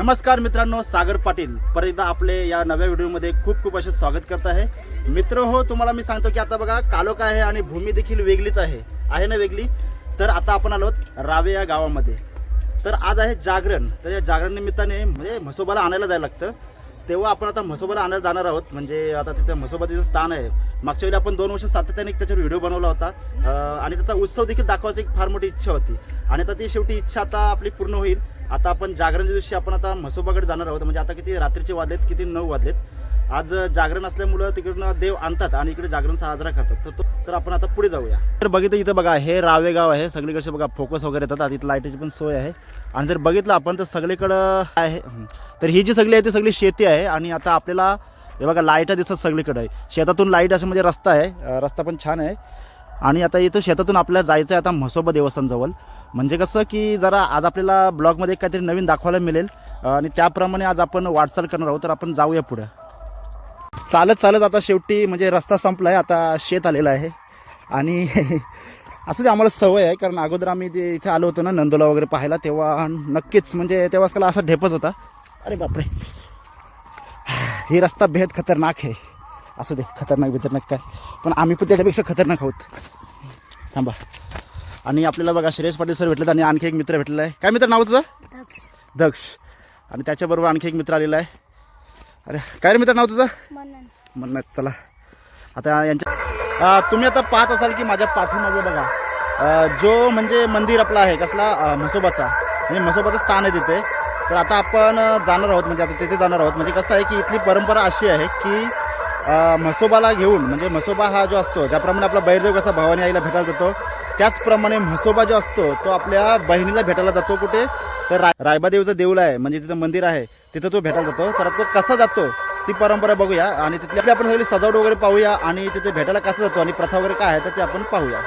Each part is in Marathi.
नमस्कार मित्रांनो, सागर पाटील परत एकदा आपले या नव्या व्हिडिओमध्ये खूप खूप असे स्वागत करत आहे। मित्र हो, तुम्हाला मी सांगतो की आता बघा कालोखा आहे आणि भूमी देखील वेगळीच आहे ना वेगळी। तर आता आपण आलो रावे या गावामध्ये। तर आज आहे जागरण। तर या जागरण निमित्ताने म्हणजे म्हसोबाला आणायला जायला लागतं, तेव्हा आपण आता म्हसोबाला आणायला जाणार आहोत। म्हणजे आता तिथे म्हसोबाचं स्थान आहे, मागच्या वेळी आपण 2 वर्ष सातत्याने त्याच्यावर व्हिडिओ बनवला होता आणि त्याचा उत्सव देखील दाखवायची एक फार मोठी इच्छा होती आणि आता ती शेवटी इच्छा आता आपली पूर्ण होईल। आता आपण जागरणच्या दिवशी आपण आता म्हसोबाकडे जाणार आहोत। म्हणजे आता किती रात्रीचे वाजलेत, किती 9 वाजलेत। आज जागरण असल्यामुळे तिकडनं देव आणतात आणि इकडे जागरण साजरा करतात। तर आपण आता पुढे जाऊया। तर बघितलं इथं बघा, हे रावे गाव आहे। सगळीकडे बघा फोकस वगैरे येतात, इथं लाईटची पण सोय आहे। आणि जर बघितलं आपण तर सगळीकडं आहे, तर ही जी सगळी आहे ती सगळी शेती आहे। आणि आता आपल्याला हे बघा लाईट दिसतात सगळीकडे आहे, शेतातून लाईट असं म्हणजे रस्ता आहे, रस्ता पण छान आहे। आणि आता इथं शेतातून आपल्याला जायचं आहे आता म्हसोबा देवस्थान जवळ। म्हणजे कसं की जरा आज आपल्याला ब्लॉगमध्ये काहीतरी नवीन दाखवायला मिळेल आणि त्याप्रमाणे आज आपण वाटचाल करणार आहोत। तर आपण जाऊया पुढे चालत चालत। आता शेवटी म्हणजे रस्ता संपला आहे, आता शेत आलेला आहे। आणि असं ते आम्हाला सवय आहे, कारण अगोदर आम्ही जे इथे आलो होतो ना नंदोला वगैरे पाहायला, तेव्हा नक्कीच म्हणजे तेव्हाच त्याला असा ढेपच होता। अरे बापरे, ही रस्ता बेहद खतरनाक आहे। असं दे, खतरनाक काय, पण आम्ही पण त्याच्यापेक्षा खतरनाक आहोत। थांबा। आणि आपल्याला बघा श्रेयस पाटील सर भेटलेत आणि आणखी एक मित्र भेटलेला आहे। काय मित्र नाव तुझं? दक्ष। आणि त्याच्याबरोबर आणखी एक मित्र आलेला आहे। अरे काय रे मित्र नाव तुझं? मन्नत। चला आता यांच्या तुम्ही आता पाहत असाल की माझ्या पाठीमागे बघा जो म्हणजे मंदिर आपला आहे कसला, म्हसोबाचा, म्हणजे म्हसोबाचं स्थान आहे तिथे। तर आता आपण जाणार आहोत, म्हणजे आता तिथे जाणार आहोत। म्हणजे कसं आहे की इथली परंपरा अशी आहे की म्हसोबाला घेऊन, म्हणजे म्हसोबा हा जो असतो, ज्याप्रमाणे आपला बैरदेव कसा भवानी आईला भेटायला जातो, त्याचप्रमाणे म्हसोबा जो असतो तो आपल्या बहिणीला भेटायला जातो। कुठे तर रायबादेवीचं देऊळ आहे, म्हणजे तिथं मंदिर आहे, तिथं तो भेटायला जातो। तर तो कसा जातो ती परंपरा बघूया आणि तिथली आपण सगळी सजावट वगैरे पाहूया आणि तिथे भेटायला कसं जातो आणि प्रथा वगैरे काय आहे तर ते आपण पाहूया।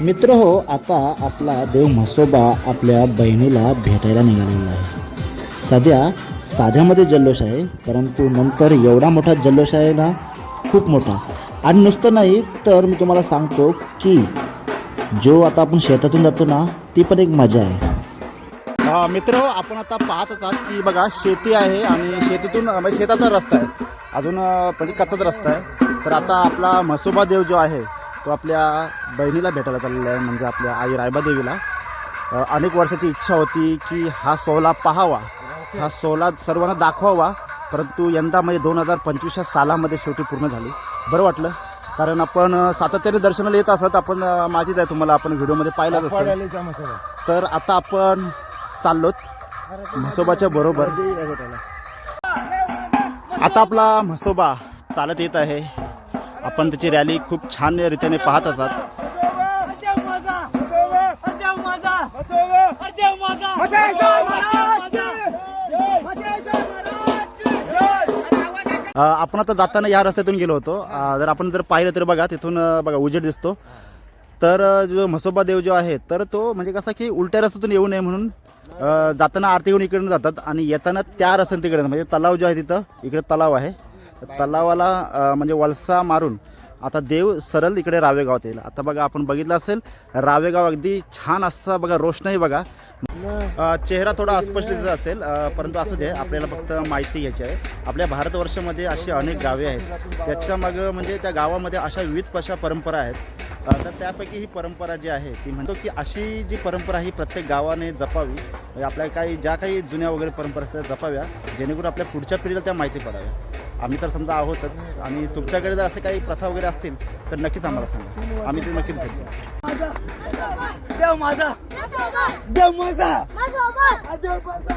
मित्र हो, आता आपला देव म्हसोबा आपल्या बहिणीला भेटायला निघालेला आहे। सध्या साध्यामध्ये जल्लोष आहे, परंतु नंतर एवढा मोठा जल्लोष आहे ना, खूप मोठा. आणि नुसतं नाही तर मी तुम्हाला सांगतो की जो आता आपण शेतातून जातो ना, ती पण एक मजा आहे. मित्र आपण आता पाहतच आहात की बघा शेती आहे आणि शेतीतून म्हणजे शेताचा रस्ता आहे, अजून म्हणजे कच्चाच रस्ता आहे. तर आता आपला म्हसोबा देव जो आहे तो आपल्या बहिणीला भेटायला चाललेला आहे, म्हणजे आपल्या आई रायबादेवीला. अनेक वर्षाची इच्छा होती की हा सोहळा पाहावा, हा सोहळा सर्वांना दाखवावा, परंतु यंदा म्हणजे 2025 सालामध्ये शेवटी पूर्ण झाली. बरं वाटलं, कारण आपण सातत्याने दर्शनाला येत असत, आपण माहितीच आहे तुम्हाला, आपण व्हिडिओमध्ये पाहिलंच असेल. तर आता आपण चाललोत म्हसोबाच्या बरोबर. आता आपला म्हसोबा चालत येत आहे, आपण त्याची रॅली खूप छान रीतीने पाहत असतात. आपण आता जाताना या रस्त्यातून गेलो होतो. जर आपण जर पाहिलं तर बघा तिथून बघा उजेड दिसतो. तर जो म्हसोबा देव जो आहे तर तो म्हणजे कसा की उलट्या रस्त्यातून येऊ नये म्हणून जाताना आरती घेऊन इकडून जातात आणि येताना त्या रस्त्याने तिकडे, म्हणजे तलाव जो आहे तिथं इकडे तलाव आहे, तलावाला म्हणजे वलसा मारून आता देव सरळ इकडे रावेगावात येईल. आता बघा आपण बघितलं असेल रावेगाव अगदी छान असा बघा, रोषणाई बघा. चेहरा थोडा अस्पष्ट दिसत असेल, परंतु असं दे, आपल्याला फक्त माहिती घ्यायची आहे. आपल्या भारतवर्षामध्ये अशी अनेक गावे आहेत, त्याच्यामागं म्हणजे त्या गावामध्ये अशा विविध अशा परंपरा आहेत. तर त्यापैकी ही परंपरा जी आहे ती म्हणतो की अशी जी परंपरा ही प्रत्येक गावाने जपावी, म्हणजे आपल्या काही ज्या काही जुन्या वगैरे परंपरा असतात जपाव्या, जेणेकरून आपल्या पुढच्या पिढीला त्या माहिती पडाव्या. आम्ही तर समजा आहोतच, आणि तुमच्याकडे जर असे काही प्रथा वगैरे असतील तर नक्कीच आम्हाला सांगा, आम्ही ते नक्कीच भेटतो. देव माझा, देव माझा, देव माझा.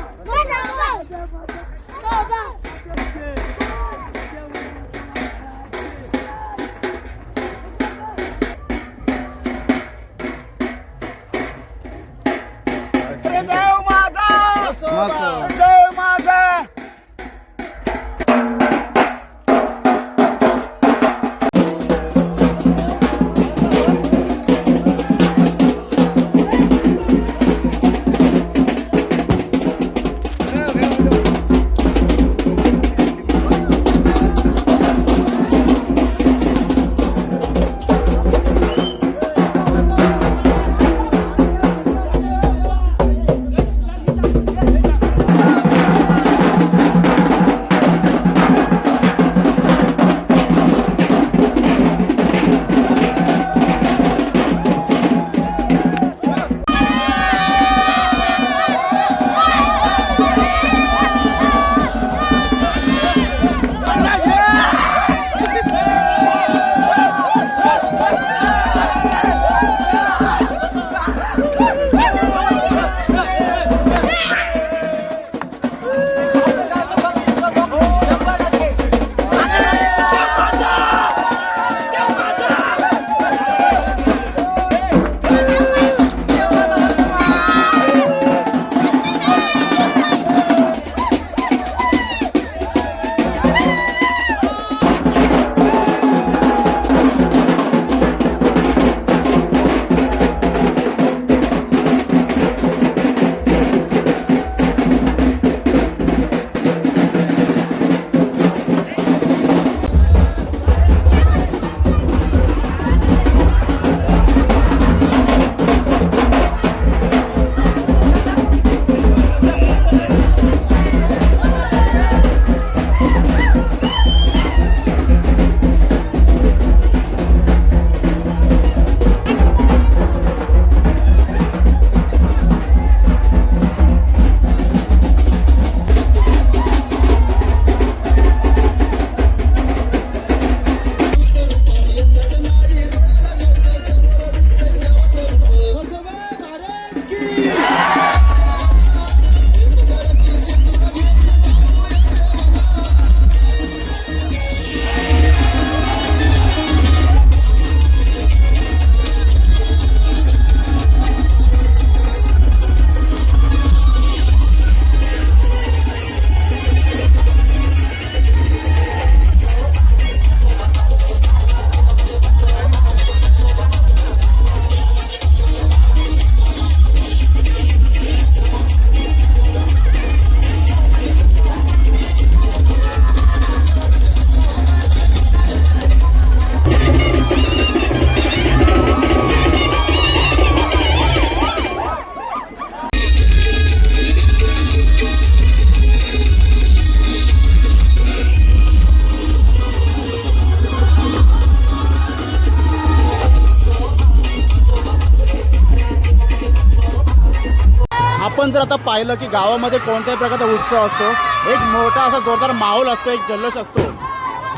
आपण जर आता पाहिलं की गावामध्ये कोणत्याही प्रकारचा उत्सव असतो, एक मोठा असा जोरदार माहोल असतो, एक जल्लोष असतो.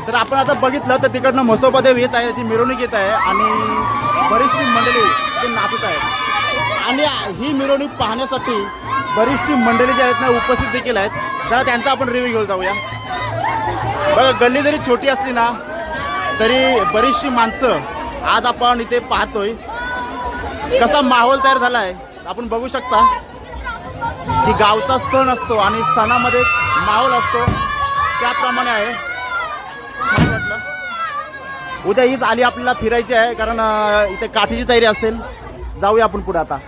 तर आपण आता बघितलं तर तिकडनं म्हसोबादेव येत आहे, त्याची मिरवणूक येत आहे आणि बरीचशी मंडळी ते नाचत आहेत. आणि ही मिरवणूक पाहण्यासाठी बरीचशी मंडळी जी आहेत ना उपस्थित देखील आहेत. जरा त्यांचा आपण रिव्ह्यू घेऊन जाऊया. बघा, गल्ली जरी छोटी असली ना तरी बरीचशी माणसं आज आपण इथे पाहतोय. कसा माहोल तयार झाला आहे आपण बघू शकता की गावचा सण असतो आणि सणामध्ये माहोल असतो त्याप्रमाणे आहे. छान वाटलं. उद्या हीच आली आपल्याला फिरायची आहे कारण इथे काठीची तयारी असेल. जाऊया आपण पुढे आता.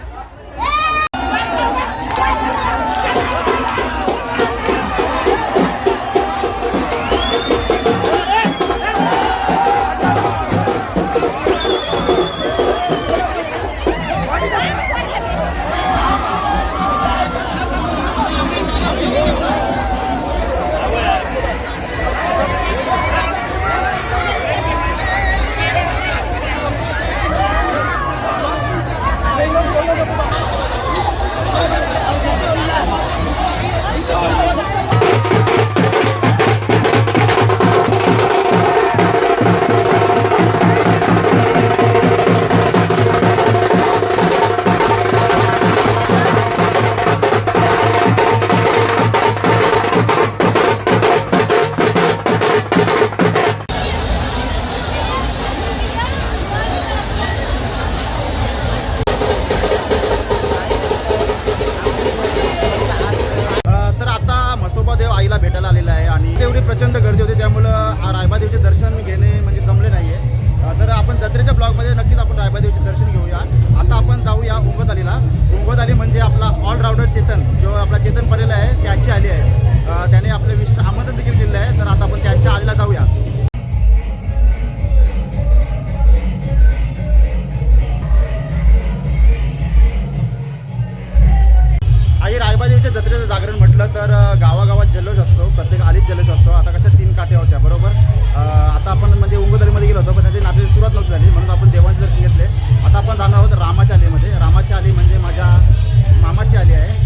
आईला भेटायला आलेला आहे आणि एवढी प्रचंड गर्दी होती त्यामुळं रायबादेवीचे दर्शन घेणे म्हणजे जमले नाही आहे. तर आपण जत्रेच्या ब्लॉगमध्ये नक्कीच आपण रायबादेवीचे दर्शन घेऊया. आता आपण जाऊया उंबरदरीला. उंबरदरी म्हणजे आपला ऑलराऊंडर चेतन, जो आपला चेतन परेल आहे त्याची आली आहे. त्याने आपले विशेष आमंत्रण देखील केलेलं आहे. तर आता आपण त्यांच्या आलीला जाऊया. आई रायबादेवीच्या जत्रेचं जागरण म्हटलं तर गावागावात जल्लोष असतो, प्रत्येक आलीत जल्लोष असतो. आता कशा 3 काठ्या होत्या बरोबर. आता आपण म्हणजे उंबरदरीमध्ये गेलो होतो पण त्याची नात्याची सुरुवात नव्हती झाली म्हणून आपण देवांचे दर्शन घेतले. आता आपण जाणार आहोत रामाच्या आलीमध्ये. रामाची आली म्हणजे माझ्या मामाची आली आहे.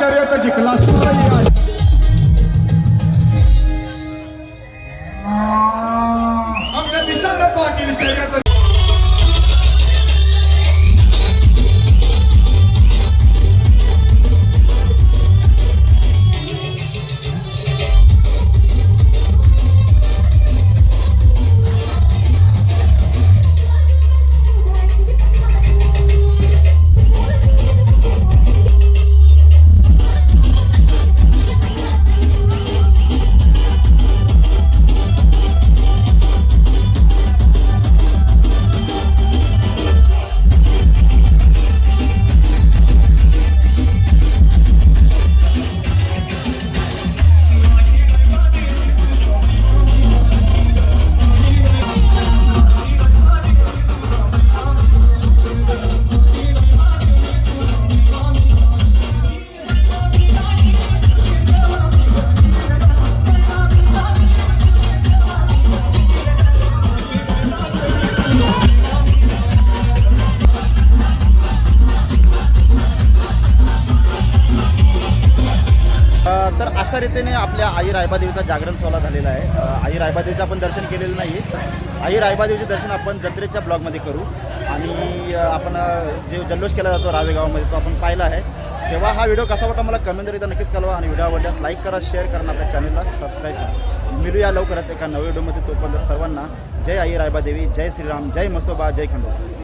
शर्यत जिंकला सुरई आमच्या दिशाला पाटील शर्यत तर अशा रीतीने आपल्या आई रायबादेवीचा जागरण सोहळा झालेला आहे. आई रायबादेवीचं आपण दर्शन केलेलं नाही. आई रायबादेवीचे दर्शन आपण जत्रेच्या ब्लॉगमध्ये करू आणि आपण जे जल्लोष केला जातो रावे गावामध्ये तो आपण पाहिला आहे. तेव्हा हा व्हिडिओ कसा वाटला मला कमेंटद्वारे नक्कीच कळवा आणि व्हिडिओ आवडल्यास लाईक करा, शेअर करा आणि आपल्या चॅनलला सबस्क्राईब करा. मिळूया लवकरच एका नव्या व्हिडिओमध्ये. तोपर्यंत सर्वांना जय आई रायबादेवी, जय श्रीराम, जय मसोबा, जय खंडोबा.